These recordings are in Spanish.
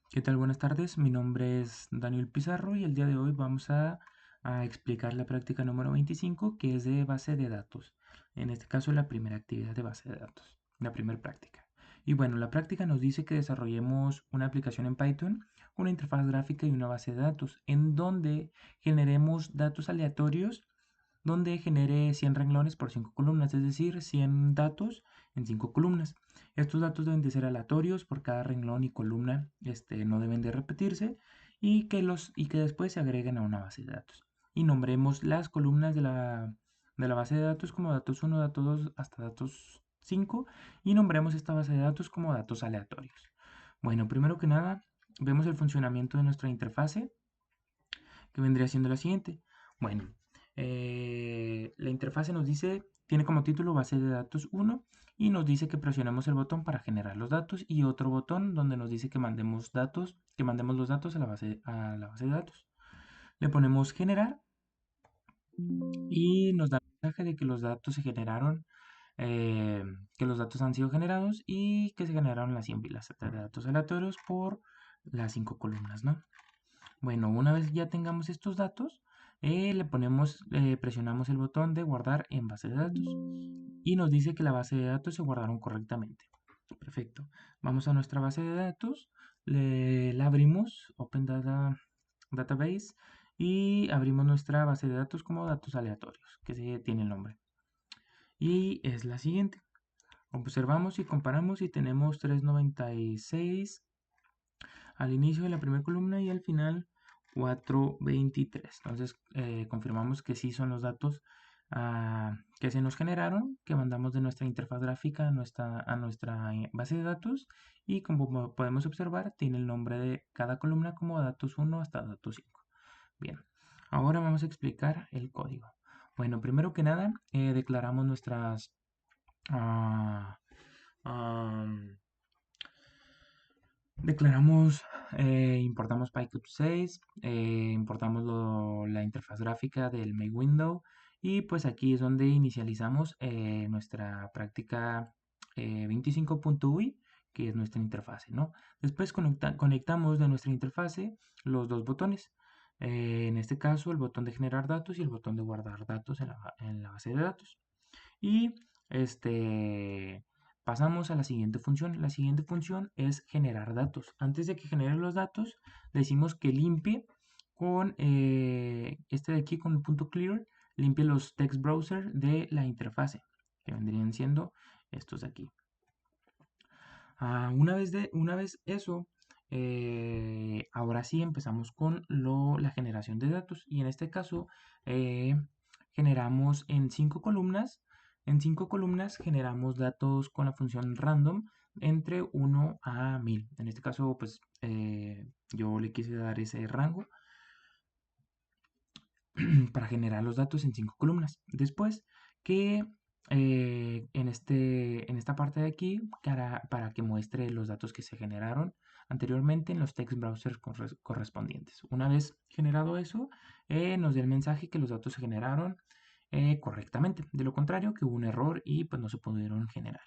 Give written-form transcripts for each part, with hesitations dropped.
¿Qué tal? Buenas tardes. Mi nombre es Daniel Pizarro y el día de hoy vamos a explicar la práctica número 25, que es de base de datos. En este caso, la primera actividad de base de datos, la primera práctica. Y bueno, la práctica nos dice que desarrollemos una aplicación en Python, una interfaz gráfica y una base de datos, en donde generemos datos aleatorios, donde genere 100 renglones por 5 columnas, es decir, 100 datos en 5 columnas. Estos datos deben de ser aleatorios por cada renglón y columna, no deben de repetirse y que después se agreguen a una base de datos. Y nombremos las columnas de la base de datos como datos 1, datos 2 hasta datos 5 y nombremos esta base de datos como datos aleatorios. Bueno, primero que nada, vemos el funcionamiento de nuestra interfase, que vendría siendo la siguiente. Bueno, la interfase nos dice, tiene como título base de datos 1 y nos dice que presionemos el botón para generar los datos y otro botón donde nos dice que mandemos datos, que mandemos los datos a la base de datos. Le ponemos generar y nos da el mensaje de que los datos se generaron, eh, que los datos han sido generados y que se generaron las 100 filas de datos aleatorios por las 5 columnas, ¿no? Bueno, una vez ya tengamos estos datos, presionamos el botón de guardar en base de datos y nos dice que la base de datos se guardaron correctamente. Perfecto. Vamos a nuestra base de datos, la abrimos, Database, y abrimos nuestra base de datos como datos aleatorios, que se tiene el nombre. Y es la siguiente. Observamos y comparamos y tenemos 396 al inicio de la primera columna y al final 423. Entonces confirmamos que sí son los datos que se nos generaron, que mandamos de nuestra interfaz gráfica a nuestra base de datos y como podemos observar tiene el nombre de cada columna como datos 1 hasta datos 5. Bien, ahora vamos a explicar el código. Bueno, primero que nada declaramos nuestras... ah, am, Declaramos, importamos PyCube 6, importamos la interfaz gráfica del main window y pues aquí es donde inicializamos nuestra práctica 25.ui, que es nuestra interfase, ¿no? Después conectamos de nuestra interfase los dos botones. En este caso, el botón de generar datos y el botón de guardar datos en la base de datos. Y pasamos a la siguiente función. La siguiente función es generar datos. Antes de que genere los datos, decimos que limpie con este de aquí, con el punto clear, limpie los text browser de la interfase, que vendrían siendo estos de aquí. Una vez eso, ahora sí empezamos con la generación de datos. Y en este caso, eh, generamos en 5 columnas. En 5 columnas generamos datos con la función random entre 1 a 1000. En este caso, pues yo le quise dar ese rango para generar los datos en 5 columnas. Después que en esta parte de aquí, para que muestre los datos que se generaron anteriormente en los text browsers correspondientes. Una vez generado eso, nos da el mensaje que los datos se generaron correctamente. De lo contrario, que hubo un error y pues no se pudieron generar.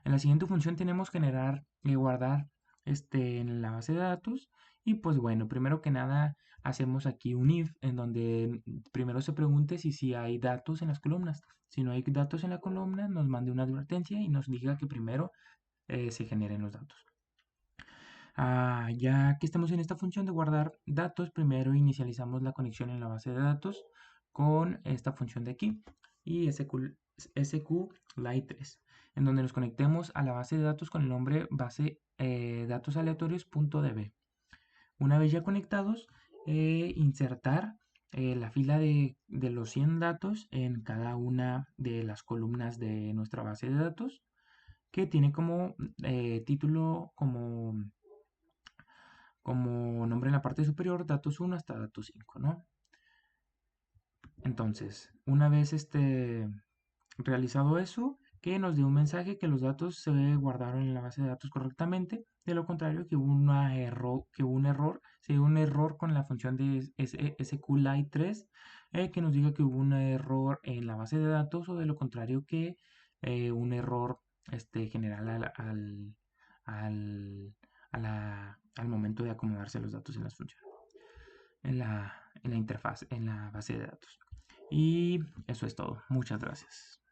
En la siguiente función tenemos generar y guardar en la base de datos. Y pues bueno, primero que nada hacemos aquí un if en donde primero se pregunte si hay datos en las columnas. Si no hay datos en la columna, nos mande una advertencia y nos diga que primero se generen los datos. Ya que estamos en esta función de guardar datos, primero inicializamos la conexión en la base de datos con esta función de aquí y SQLite3, en donde nos conectemos a la base de datos con el nombre base datos aleatorios.db. Una vez ya conectados, insertar la fila de los 100 datos en cada una de las columnas de nuestra base de datos, que tiene como título, como nombre en la parte superior, datos 1 hasta datos 5, ¿no? Entonces, una vez realizado eso, que nos dio un mensaje que los datos se guardaron en la base de datos correctamente. De lo contrario, se dio un error con la función de SQLite3, que nos diga que hubo un error en la base de datos, o de lo contrario, que un error general al- a la, al momento de acomodarse los datos en las funciones, en la interfaz, en la base de datos. Y eso es todo. Muchas gracias.